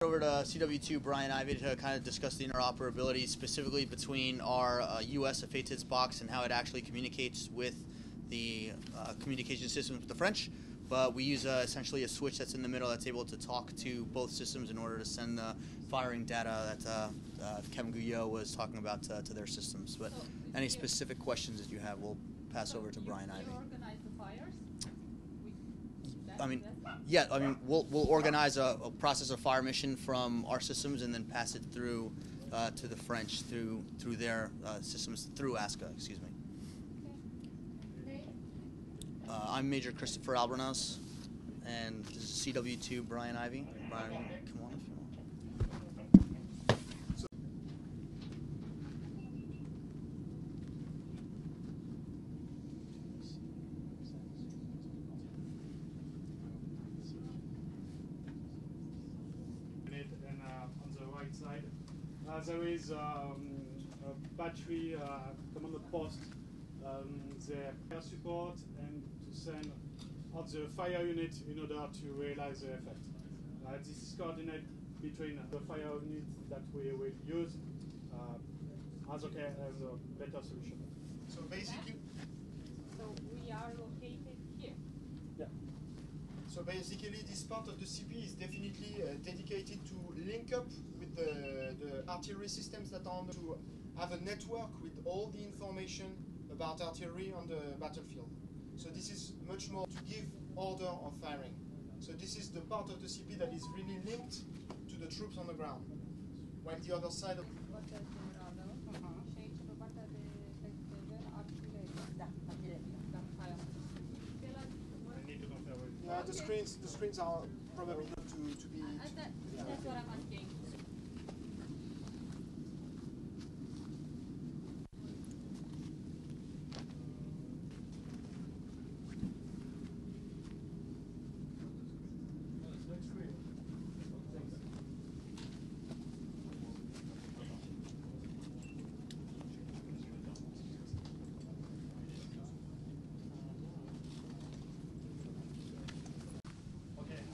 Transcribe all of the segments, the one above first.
Over to CW2 Brian Ivy to kind of discuss the interoperability specifically between our US FATIDS box and how it actually communicates with the communication systems with the French. But we use essentially a switch that's in the middle that's able to talk to both systems in order to send the firing data that Kevin Guyot was talking about to their systems. But any specific questions that you have, we'll pass over to Brian Ivy. You organize the fires? We'll organize a process of fire mission from our systems and then pass it through to the French through their systems through ASCA. Excuse me. Okay. I'm Major Christopher Albornoz, and this is CW2 Brian Ivy. Brian, come on if you want. Side. There is a battery command post, the fire support, and to send out the fire unit in order to realize the effect. This is coordinated between the fire unit that we will use as a better solution. So basically, we are located here. Yeah. So basically, this part of the CP is definitely dedicated to link up with the artillery systems that are on to have a network with all the information about artillery on the battlefield. So this is much more to give order of firing. So this is the part of the CP that is really linked to the troops on the ground. While the other side of the screens are probably not to be. That's what I'm asking.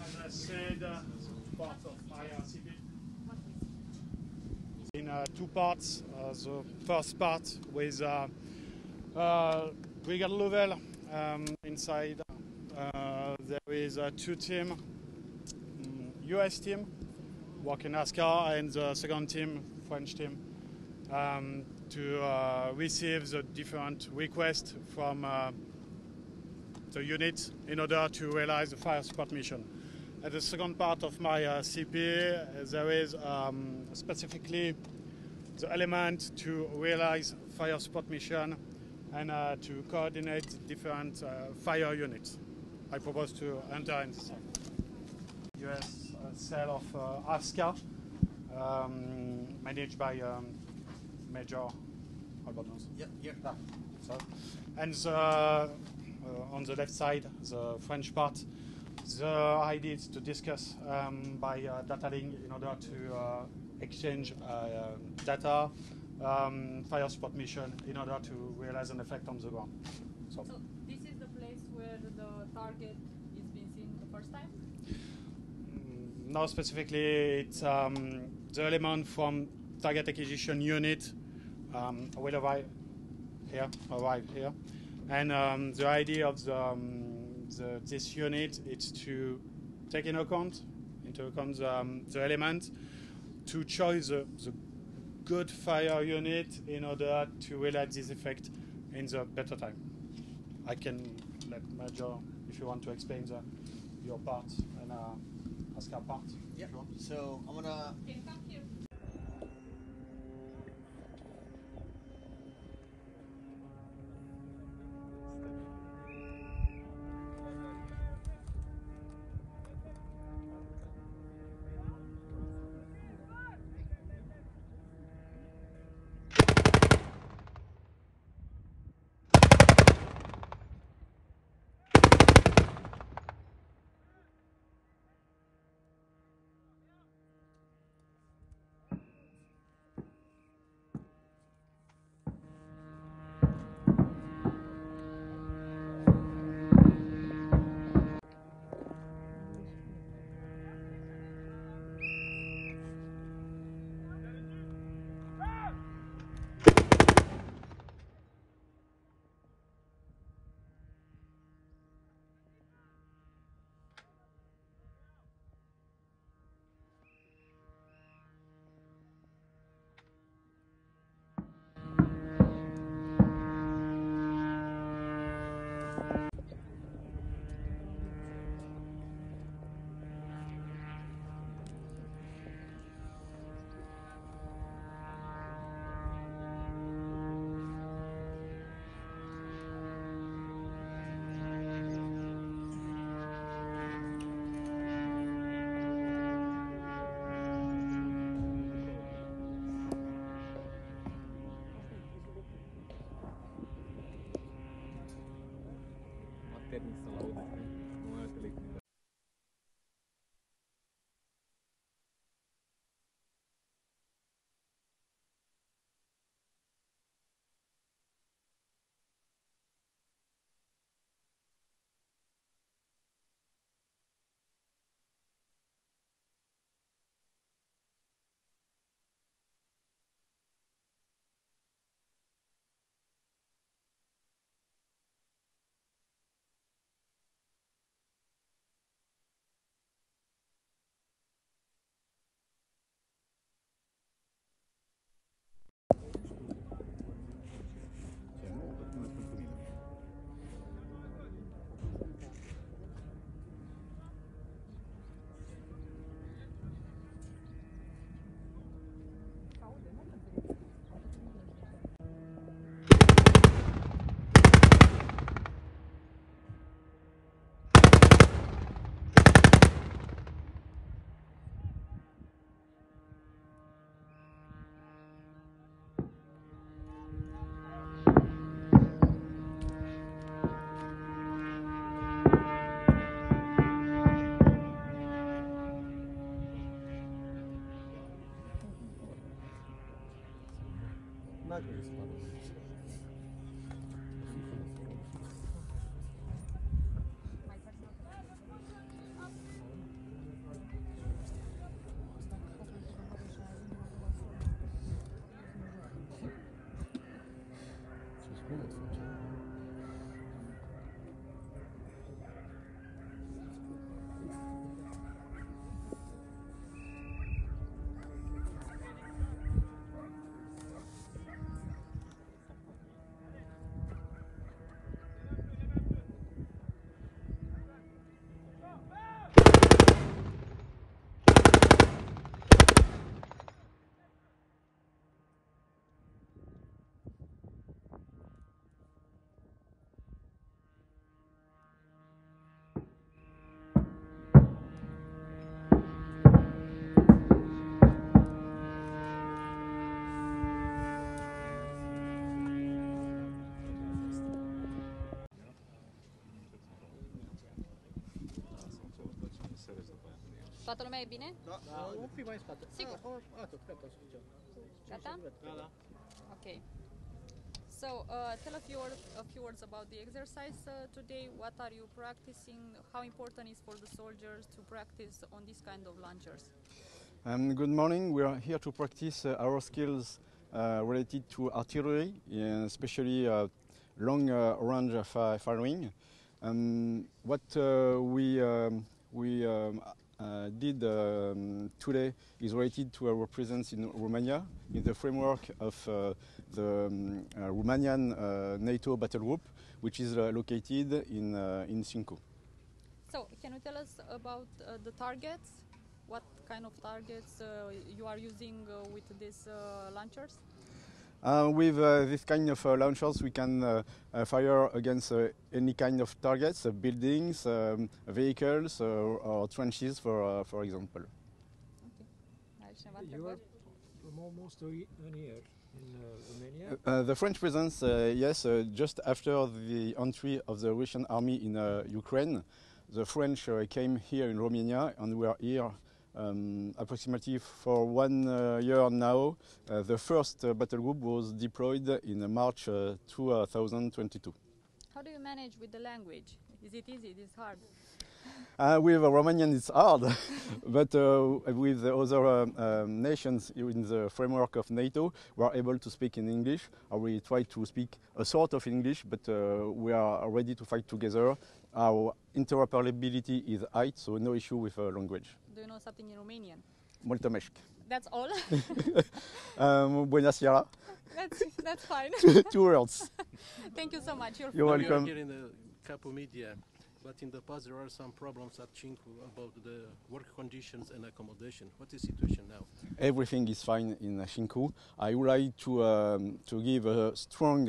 As I said, part of my CP in two parts. The first part with brigade level inside. There is two teams, US team working ASCA, and the second team, French team, to receive the different requests from the unit in order to realize the fire support mission. At the second part of my CP, there is specifically the element to realize fire support mission and to coordinate different fire units. I propose to enter in this US cell of ASCA, managed by Major Albornoz. Yep, here. So, and on the left side, the French part. The idea is to discuss by data link in order to exchange data, fire support mission in order to realize an effect on the ground. So this is the place where the target is being seen the first time? No, specifically it's the element from target acquisition unit will arrive here. And the idea of this unit is to take into account the element to choose the good fire unit in order to realize this effect in the better time. I can let Major, if you want to explain your part and ASCA part. Yeah. So I'm gonna. Can you come here? Nagle spadł. Toată lumea e bine? Da, un pic mai în spate. Sigur. Atât, gata, suficient. Gata? Da, da. Okay. So, tell a few words about the exercise today. What are you practicing? How important is for the soldiers to practice on this kind of launchers? Good morning. We are here to practice our skills related to artillery, especially long range firing. What we did today is related to our presence in Romania in the framework of the Romanian NATO battle group, which is located in Cincu. So, can you tell us about the targets? What kind of targets you are using with these launchers? With this kind of launchers, we can fire against any kind of targets, buildings, vehicles, or trenches, for example. Okay. You are from almost a year in Romania. The French presence, yes, just after the entry of the Russian army in Ukraine, the French came here in Romania, and we are here approximately for 1 year now. The first battle group was deployed in March 2022. How do you manage with the language? Is it easy? Is it hard? With Romanian it's hard, but with the other nations in the framework of NATO, we are able to speak in English, or we try to speak a sort of English, but we are ready to fight together. Our interoperability is high, so no issue with language. Do you know something in Romanian? Mulțumesc. That's all? Bună seara. That's fine. 2 words. Thank you so much. You're welcome. We are here in the Capu Midia, but in the past there are some problems at Cincu about the work conditions and accommodation. What is the situation now? Everything is fine in Cincu. I would like to give a strong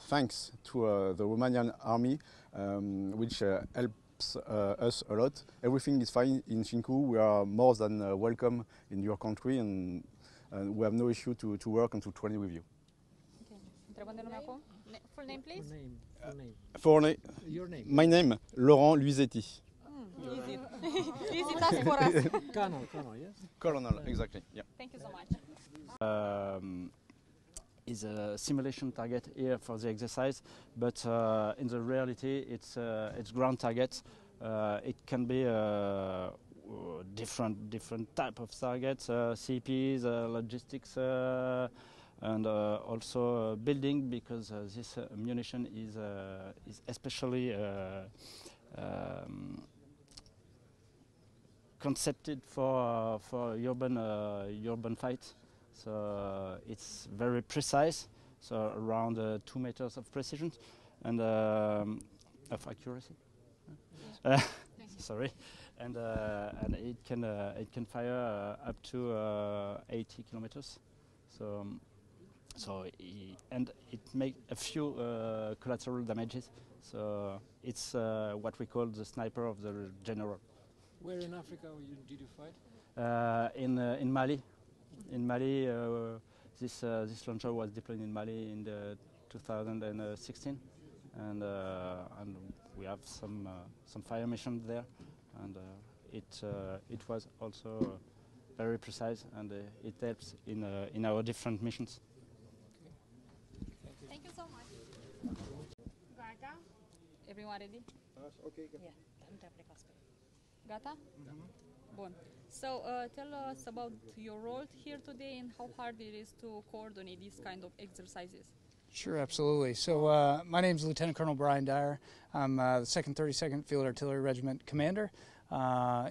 thanks to the Romanian army, which helps us a lot. Everything is fine in Cincu. We are more than welcome in your country, and we have no issue to work and to train with you. Okay. Întrebăm de nume acum? Full name, please? Full name. Your name. Your name. My name, Laurent Luisetti. Easy. Easy task for us. Colonel, yes? Colonel, exactly. Yeah. Thank you so much. Is a simulation target here for the exercise, but in the reality it's ground targets. It can be different type of targets, CPs, logistics, and also building, because this munition is especially concepted for urban fight. So it's very precise, so around 2 meters of precision and of accuracy. Sorry, and it can fire up to 80 kilometers. So it makes a few collateral damages. So it's what we call the sniper of the general. Where in Africa did you fight? In Mali. In Mali, this launcher was deployed in Mali in 2016, and we have some fire missions there, and it was also very precise, and it helps in our different missions. Gata? Everyone ready? Okay. Gata? Bun. So tell us about your role here today and how hard it is to coordinate these kind of exercises. Sure, absolutely. So my name is Lieutenant Colonel Brian Dyer. I'm the 2nd 32nd Field Artillery Regiment Commander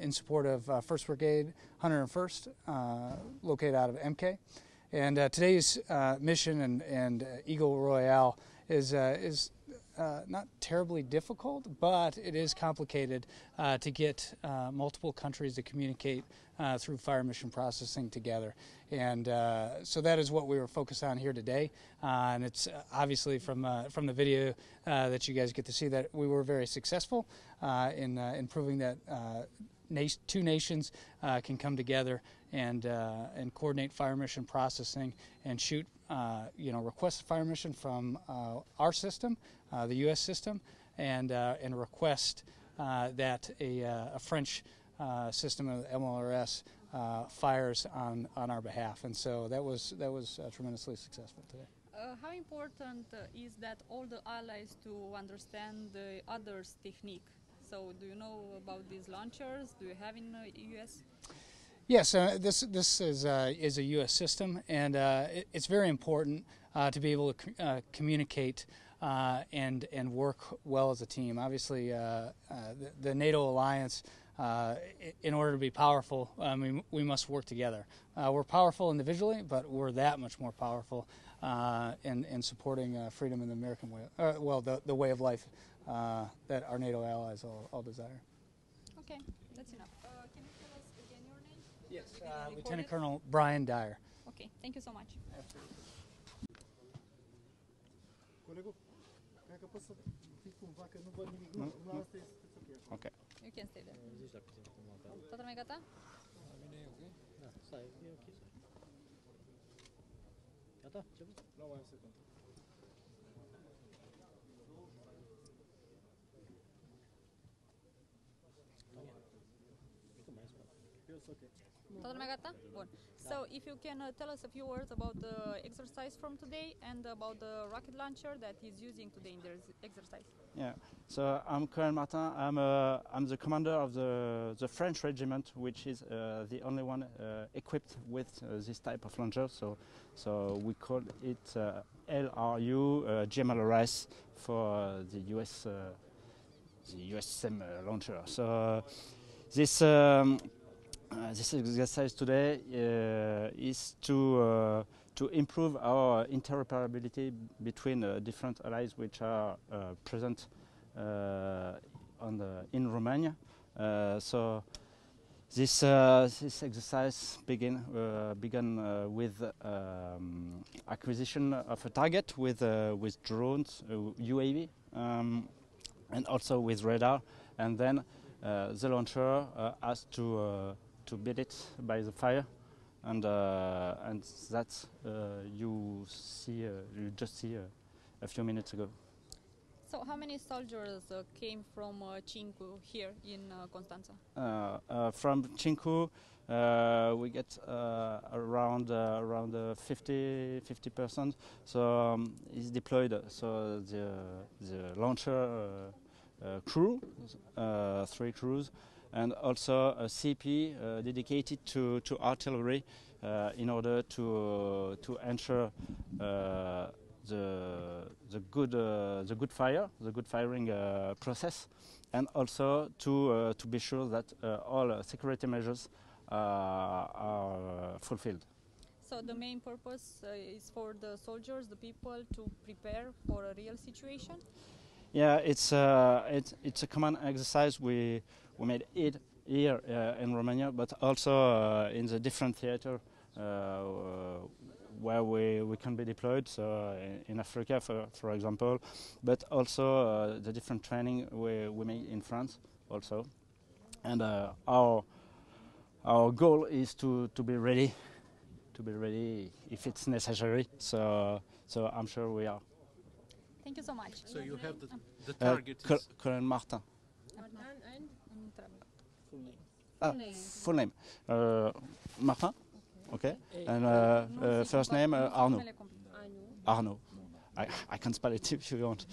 in support of 1st Brigade, 101st, located out of MK. And today's mission and Eagle Royale is not terribly difficult, but it is complicated to get multiple countries to communicate through fire mission processing together. And so that is what we were focused on here today. And it's obviously from the video that you guys get to see that we were very successful in proving that two nations can come together and coordinate fire mission processing and shoot request a fire mission from our system, the U.S. system, and request that a French system of MLRS fires on our behalf. And so that was tremendously successful today. How important is that all the allies to understand the other's technique? So do you know about these launchers? Do you have in the U.S.? Yes, this is a U.S. system, and it's very important to be able to communicate and work well as a team. Obviously, the NATO alliance, in order to be powerful, we must work together. We're powerful individually, but we're that much more powerful in supporting freedom in the American way, the way of life that our NATO allies all desire. Okay, that's enough. Can you tell us again your name? Yes, Lieutenant Colonel Brian Dyer. Okay, thank you so much. Okay. You can stay there. Toată lumea gata? Gata? Nu mai am secundă. Toată lumea gata? Bun. So if you can tell us a few words about the exercise from today and about the rocket launcher that he's using today in their exercise. Yeah. So I'm Colonel Martin. I'm the commander of the French regiment, which is the only one equipped with this type of launcher. So we call it LRU GMLRS for the US SEM launcher. So this exercise today is to improve our interoperability between different allies which are present in Romania. So this exercise began with acquisition of a target with drones, UAV, and also with radar, and then the launcher has to beat it by the fire, and that you just see a few minutes ago. So how many soldiers came from Cincu here in Constanța? From Cincu, we get around 50%. So it's deployed. So the launcher crew, 3 crews, and also a CP dedicated to artillery in order to ensure the good firing process, and also to be sure that all security measures are fulfilled. So the main purpose is for the soldiers, the people, to prepare for a real situation. Yeah, it's a common exercise we made it here in Romania, but also in the different theater where we can be deployed. So in Africa, for example, but also the different training we made in France also, and our goal is to be ready if it's necessary. So I'm sure we are. Thank you so much. So you have the target. Colonel Martin. Full name. Martin. Okay. And first name Arnaud. Arnaud. I can spell it if you want.